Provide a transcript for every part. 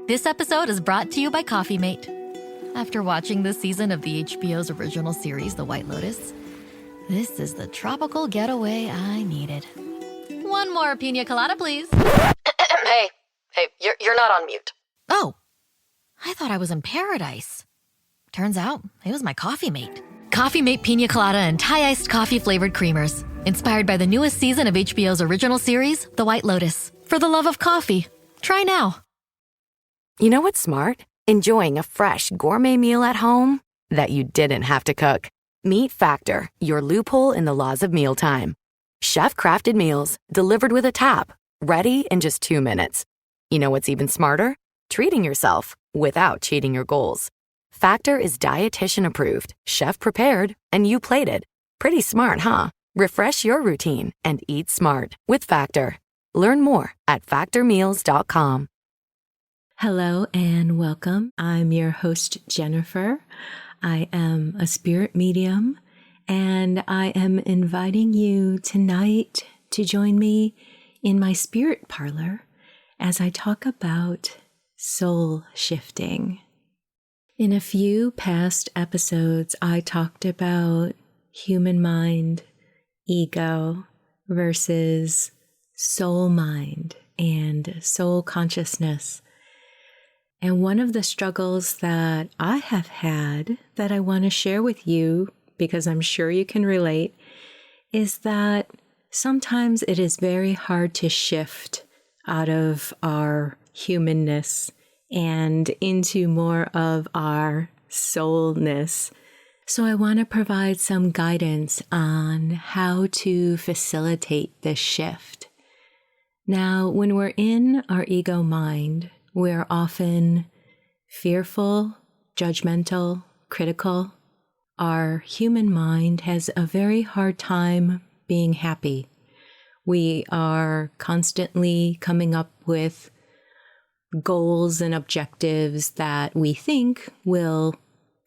This episode is brought to you by Coffee Mate. After watching this season of the HBO's original series, The White Lotus, this is the tropical getaway I needed. One more pina colada, please. Hey, you're not on mute. Oh, I thought I was in paradise. Turns out it was my Coffee Mate. Coffee Mate pina colada and Thai-iced coffee-flavored creamers. Inspired by the newest season of HBO's original series, The White Lotus. For the love of coffee. Try now. You know what's smart? Enjoying a fresh gourmet meal at home that you didn't have to cook. Meet Factor, your loophole in the laws of mealtime. Chef-crafted meals delivered with a tap, ready in just 2 minutes. You know what's even smarter? Treating yourself without cheating your goals. Factor is dietitian approved, chef prepared, and you plated. Pretty smart, huh? Refresh your routine and eat smart with Factor. Learn more at factormeals.com. Hello and welcome. I'm your host, Jennifer. I am a spirit medium, and I am inviting you tonight to join me in my spirit parlor as I talk about soul shifting. In a few past episodes, I talked about human mind, ego versus soul mind and soul consciousness. And one of the struggles that I have had that I want to share with you, because I'm sure you can relate, is that sometimes it is very hard to shift out of our humanness and into more of our soulness. So I want to provide some guidance on how to facilitate this shift. Now, when we're in our ego mind, we're often fearful, judgmental, critical. Our human mind has a very hard time being happy. We are constantly coming up with goals and objectives that we think will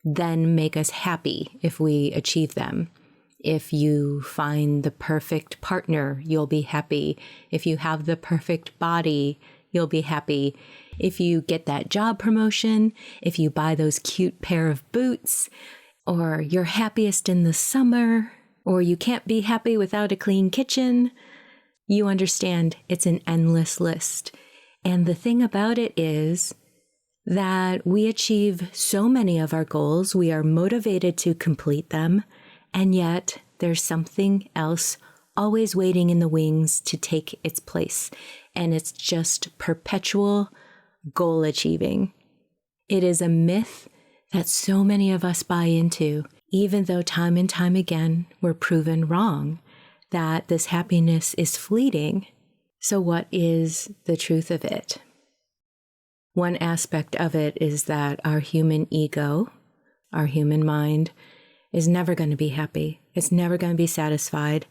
then make us happy if we achieve them. If you find the perfect partner, you'll be happy. If you have the perfect body, you'll be happy. If you get that job promotion, if you buy those cute pair of boots, or you're happiest in the summer, or you can't be happy without a clean kitchen, you understand it's an endless list. And the thing about it is that we achieve so many of our goals, we are motivated to complete them, and yet there's something else always waiting in the wings to take its place. And it's just perpetual goal achieving. It is a myth that so many of us buy into, even though time and time again we're proven wrong, that this happiness is fleeting. So what is the truth of it? One aspect of it is that our human ego, our human mind, is never going to be happy. It's never going to be satisfied.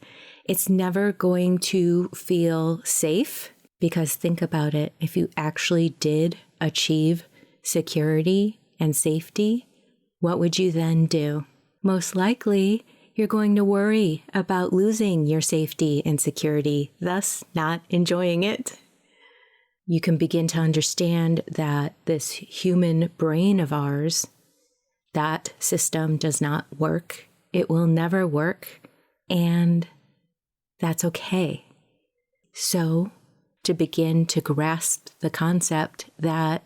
It's never going to feel safe. Because think about it, if you actually did achieve security and safety, what would you then do? Most likely, you're going to worry about losing your safety and security, thus not enjoying it. You can begin to understand that this human brain of ours, that system does not work. It will never work, and that's okay. So, to begin to grasp the concept that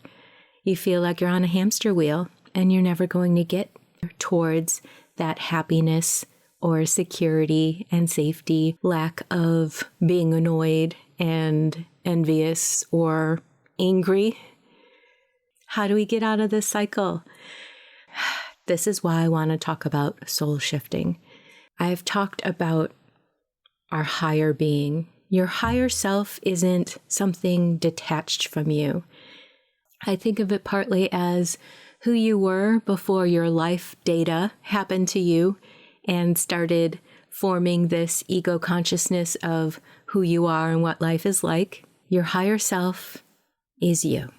you feel like you're on a hamster wheel and you're never going to get towards that happiness or security and safety, lack of being annoyed and envious or angry. How do we get out of this cycle? This is why I want to talk about soul shifting. I've talked about our higher being. Your higher self isn't something detached from you. I think of it partly as who you were before your life data happened to you and started forming this ego consciousness of who you are and what life is like. Your higher self is you.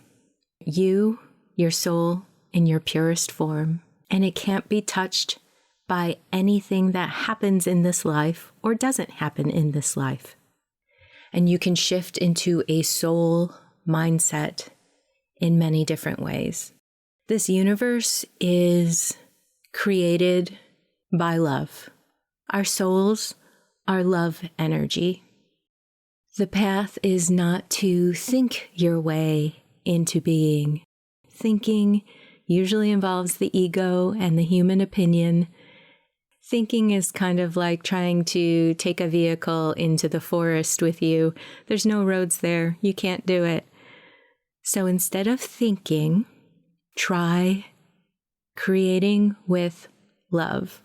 You, your soul, in your purest form. And it can't be touched by anything that happens in this life or doesn't happen in this life. And you can shift into a soul mindset in many different ways. This universe is created by love. Our souls are love energy. The path is not to think your way into being. Thinking usually involves the ego and the human opinion. Thinking is kind of like trying to take a vehicle into the forest with you. There's no roads there. You can't do it. So instead of thinking, try creating with love.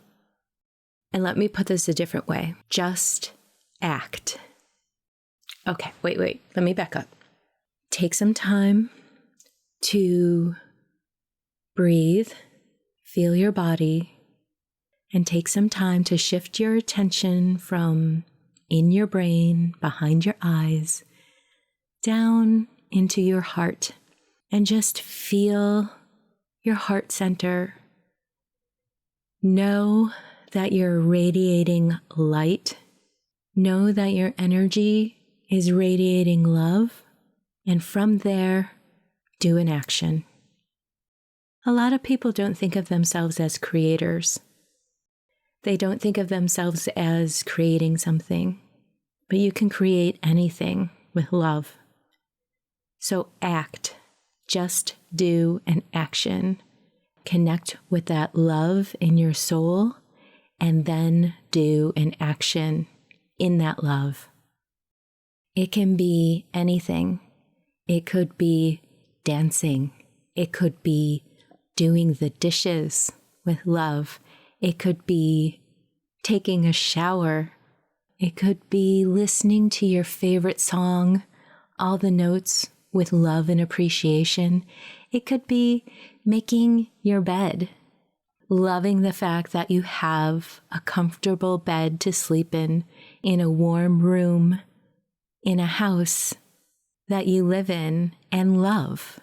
And let me put this a different way. Just act. Okay, wait. Let me back up. Take some time to breathe, feel your body, and take some time to shift your attention from in your brain, behind your eyes, down into your heart, and just feel your heart center. Know that you're radiating light. Know that your energy is radiating love. And from there, do an action. A lot of people don't think of themselves as creators. They don't think of themselves as creating something, but you can create anything with love. So act, just do an action. Connect with that love in your soul, and then do an action in that love. It can be anything. It could be dancing. It could be doing the dishes with love. It could be taking a shower. It could be listening to your favorite song, all the notes with love and appreciation. It could be making your bed, loving the fact that you have a comfortable bed to sleep in a warm room, in a house that you live in and love.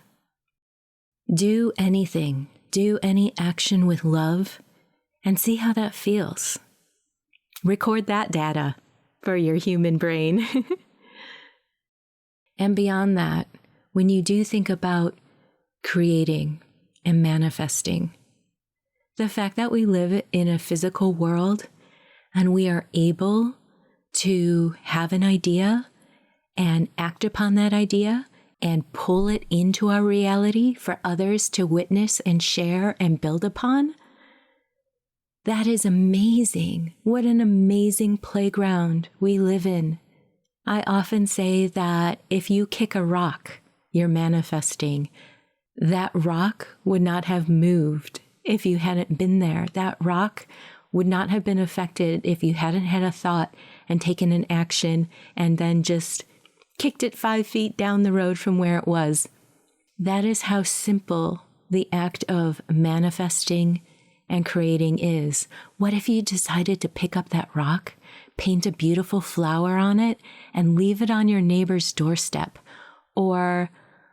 Do anything, do any action with love, and see how that feels. Record that data for your human brain. And beyond that, when you do think about creating and manifesting, the fact that we live in a physical world and we are able to have an idea and act upon that idea and pull it into our reality for others to witness and share and build upon, that is amazing. What an amazing playground we live in. I often say that if you kick a rock, you're manifesting. That rock would not have moved if you hadn't been there. That rock would not have been affected if you hadn't had a thought and taken an action and then just kicked it 5 feet down the road from where it was. That is how simple the act of manifesting and creating is. What if you decided to pick up that rock, paint a beautiful flower on it, and leave it on your neighbor's doorstep, or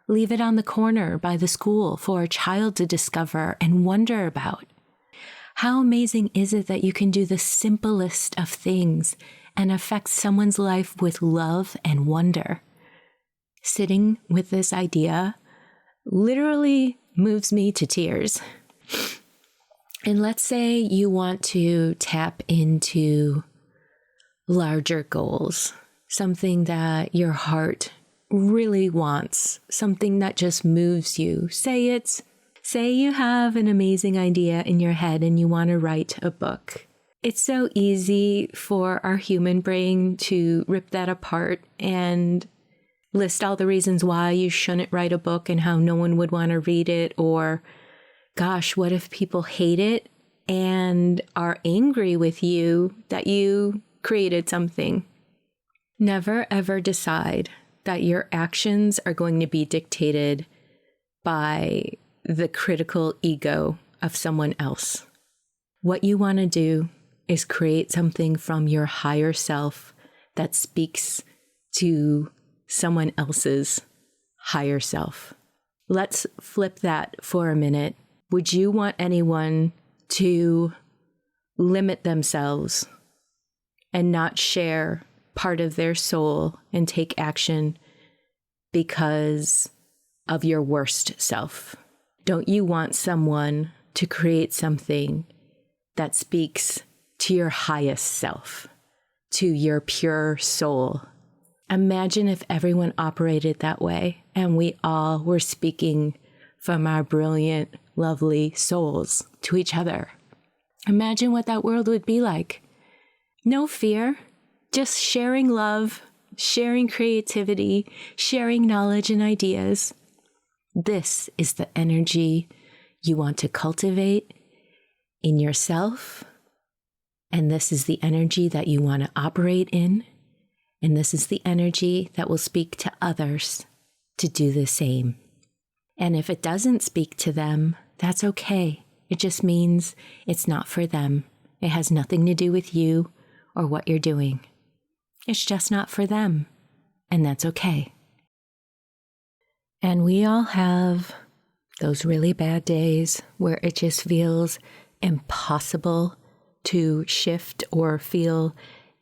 leave it on the corner by the school for a child to discover and wonder about? How amazing is it that you can do the simplest of things and affect someone's life with love and wonder? Sitting with this idea literally moves me to tears. And let's say you want to tap into larger goals, something that your heart really wants, something that just moves you. Say you have an amazing idea in your head and you want to write a book. It's so easy for our human brain to rip that apart and list all the reasons why you shouldn't write a book and how no one would want to read it, or gosh, what if people hate it and are angry with you that you created something? Never ever decide that your actions are going to be dictated by the critical ego of someone else. What you want to do is create something from your higher self that speaks to someone else's higher self. Let's flip that for a minute. Would you want anyone to limit themselves and not share part of their soul and take action because of your worst self? Don't you want someone to create something that speaks to your highest self, to your pure soul? Imagine if everyone operated that way and we all were speaking from our brilliant, lovely souls to each other. Imagine what that world would be like. No fear, just sharing love, sharing creativity, sharing knowledge and ideas. This is the energy you want to cultivate in yourself, and this is the energy that you want to operate in, and this is the energy that will speak to others to do the same. And if it doesn't speak to them, that's okay. It just means it's not for them. It has nothing to do with you or what you're doing. It's just not for them, and that's okay. And we all have those really bad days where it just feels impossible to shift or feel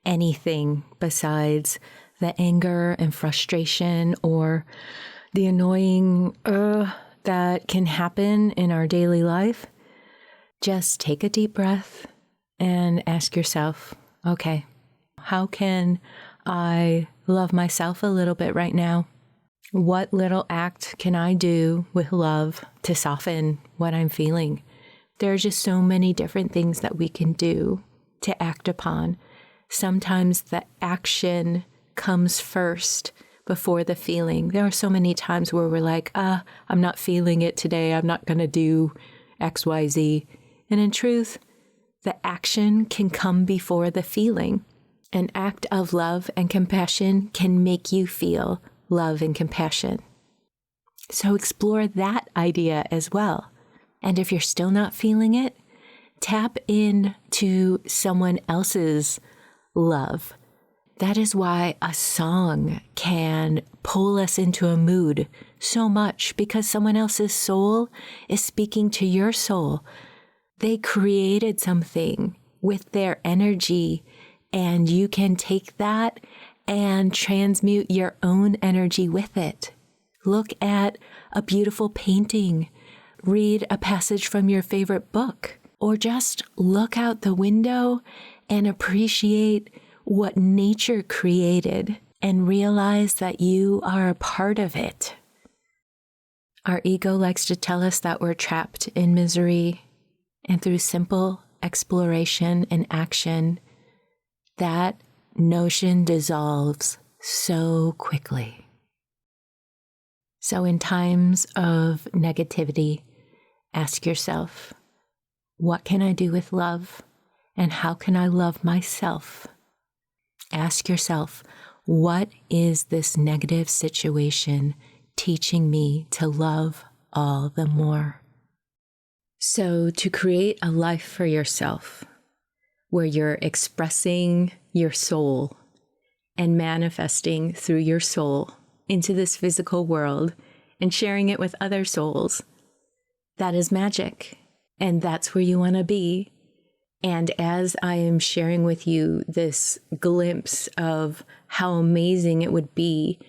anything besides the anger and frustration or the annoying that can happen in our daily life. Just take a deep breath and ask yourself, okay, how can I love myself a little bit right now? What little act can I do with love to soften what I'm feeling? There are just so many different things that we can do to act upon. Sometimes the action comes first before the feeling. There are so many times where we're like, I'm not feeling it today. I'm not going to do X, Y, Z. And in truth, the action can come before the feeling. An act of love and compassion can make you feel love and compassion. So explore that idea as well. And if you're still not feeling it, tap into someone else's love. That is why a song can pull us into a mood so much, because someone else's soul is speaking to your soul. They created something with their energy, and you can take that and transmute your own energy with it. Look at a beautiful painting, read a passage from your favorite book, or just look out the window and appreciate what nature created and realize that you are a part of it. Our ego likes to tell us that we're trapped in misery, and through simple exploration and action, that notion dissolves so quickly. So in times of negativity, ask yourself, what can I do with love? And how can I love myself? Ask yourself, what is this negative situation teaching me to love all the more? So to create a life for yourself, where you're expressing your soul and manifesting through your soul into this physical world and sharing it with other souls, that is magic. And that's where you want to be. And as I am sharing with you this glimpse of how amazing it would be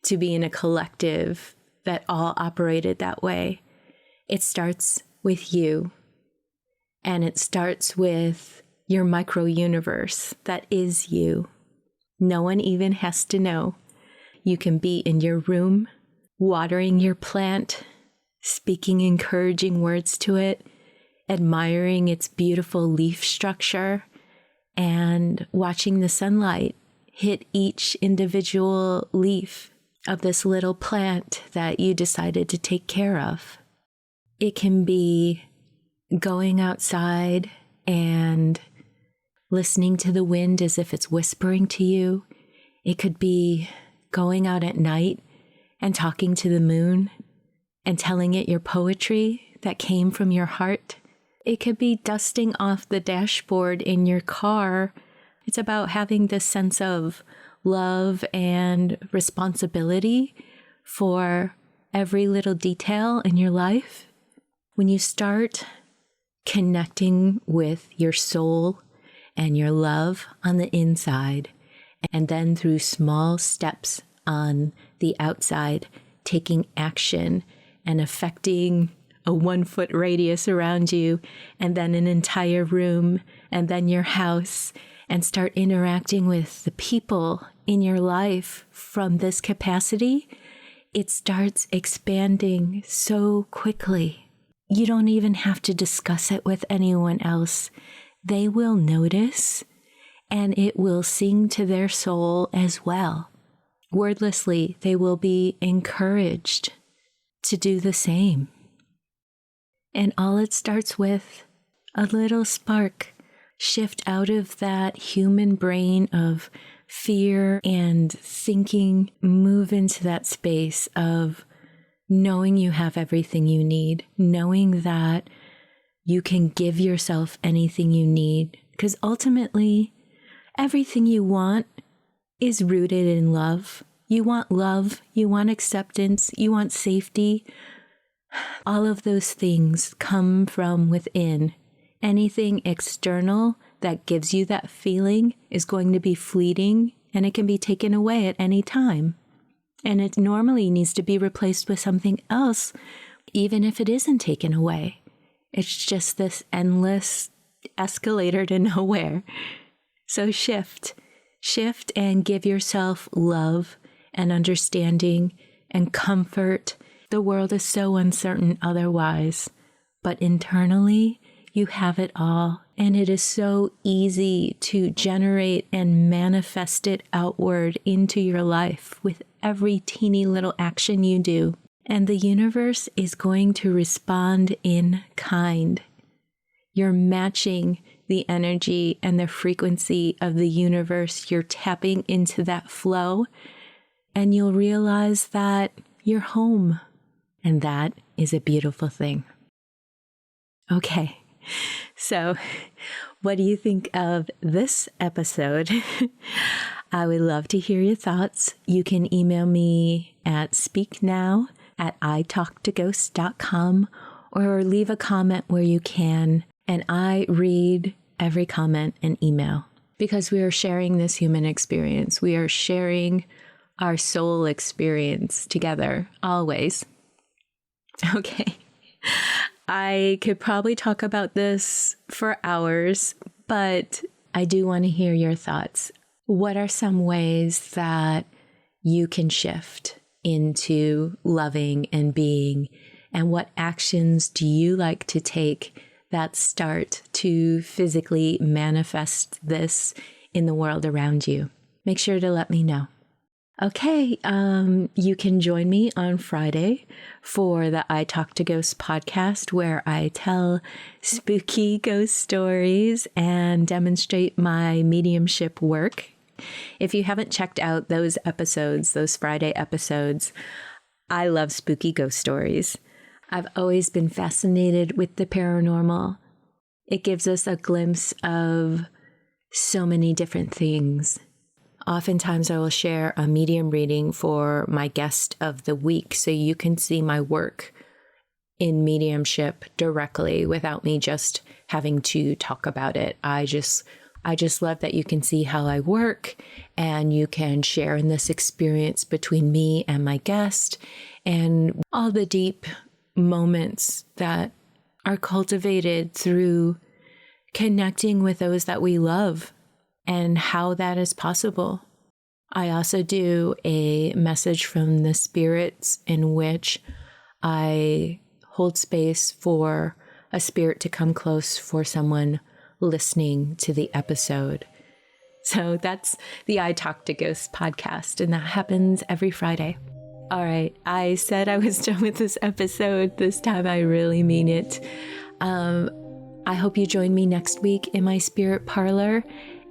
to be in a collective that all operated that way, it starts with you. And it starts with your micro universe that is you. No one even has to know. You can be in your room, watering your plant, speaking encouraging words to it, admiring its beautiful leaf structure, and watching the sunlight hit each individual leaf of this little plant that you decided to take care of. It can be going outside and listening to the wind as if it's whispering to you. It could be going out at night and talking to the moon and telling it your poetry that came from your heart. It could be dusting off the dashboard in your car. It's about having this sense of love and responsibility for every little detail in your life. When you start connecting with your soul and your love on the inside, and then through small steps on the outside, taking action and affecting a 1-foot radius around you, and then an entire room, and then your house, and start interacting with the people in your life from this capacity, it starts expanding so quickly. You don't even have to discuss it with anyone else. They will notice, and it will sing to their soul as well. Wordlessly, they will be encouraged to do the same. And all it starts with, a little spark. Shift out of that human brain of fear and thinking, move into that space of knowing you have everything you need, knowing that you can give yourself anything you need, because ultimately, everything you want is rooted in love. You want, you want acceptance, you want safety. All of those things come from within. Anything external that gives you that feeling is going to be fleeting, and it can be taken away at any time. And it normally needs to be replaced with something else, even if it isn't taken away. It's just this endless escalator to nowhere. So shift and give yourself love and understanding and comfort. The world is so uncertain otherwise, but internally you have it all. And it is so easy to generate and manifest it outward into your life with every teeny little action you do. And the universe is going to respond in kind. You're matching the energy and the frequency of the universe. You're tapping into that flow, and you'll realize that you're home. And that is a beautiful thing. Okay, so what do you think of this episode? I would love to hear your thoughts. You can email me at speaknow@italktoghosts.com or leave a comment where you can. And I read every comment and email because we are sharing this human experience. We are sharing our soul experience together, always. Okay. I could probably talk about this for hours, but I do want to hear your thoughts. What are some ways that you can shift into loving and being? And what actions do you like to take that start to physically manifest this in the world around you? Make sure to let me know. Okay, you can join me on Friday for the I Talk to Ghosts podcast, where I tell spooky ghost stories and demonstrate my mediumship work. If you haven't checked out those episodes, those Friday episodes, I love spooky ghost stories. I've always been fascinated with the paranormal. It gives us a glimpse of so many different things. Oftentimes I will share a medium reading for my guest of the week so you can see my work in mediumship directly without me just having to talk about it. I just love that you can see how I work, and you can share in this experience between me and my guest and all the deep moments that are cultivated through connecting with those that we love and how that is possible. I also do a message from the spirits in which I hold space for a spirit to come close for someone listening to the episode. So that's the I Talk to Ghosts podcast, and that happens every Friday. All right, I said I was done with this episode. This time I really mean it. I hope you join me next week in my spirit parlor,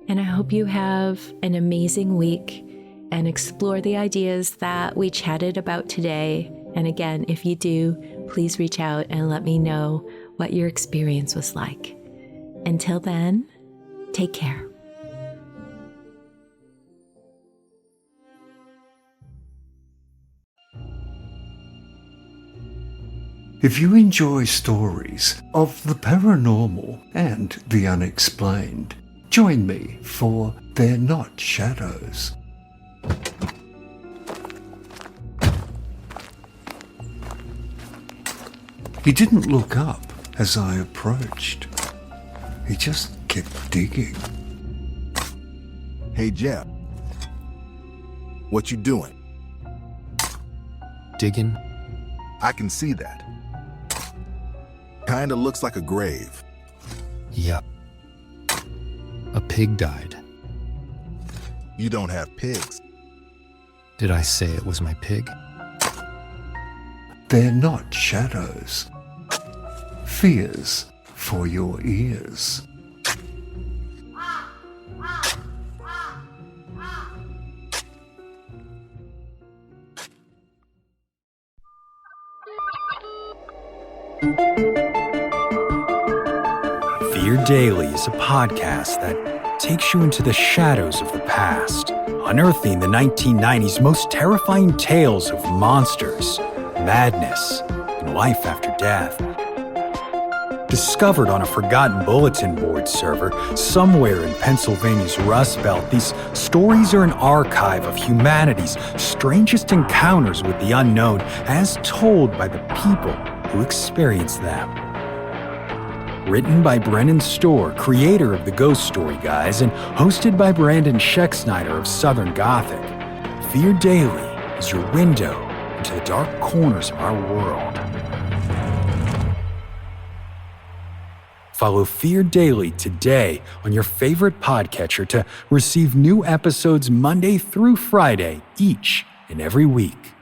and I hope you have an amazing week and explore the ideas that we chatted about today. And again, if you do, please reach out and let me know what your experience was like. Until then, take care. If you enjoy stories of the paranormal and the unexplained, join me for They're Not Shadows. He didn't look up as I approached. He just kept digging. Hey, Jeff. What you doing? Digging? I can see that. Kinda looks like a grave. Yup. A pig died. You don't have pigs. Did I say it was my pig? They're not shadows. Fears for your ears. Fear Daily is a podcast that takes you into the shadows of the past, unearthing the 1990s most terrifying tales of monsters, madness, and life after death. Discovered on a forgotten bulletin board server somewhere in Pennsylvania's Rust Belt, these stories are an archive of humanity's strangest encounters with the unknown as told by the people who experienced them. Written by Brennan Storr, creator of the Ghost Story Guys, and hosted by Brandon Schecksnyder of Southern Gothic, Fear Daily is your window into the dark corners of our world. Follow Fear Daily today on your favorite podcatcher to receive new episodes Monday through Friday each and every week.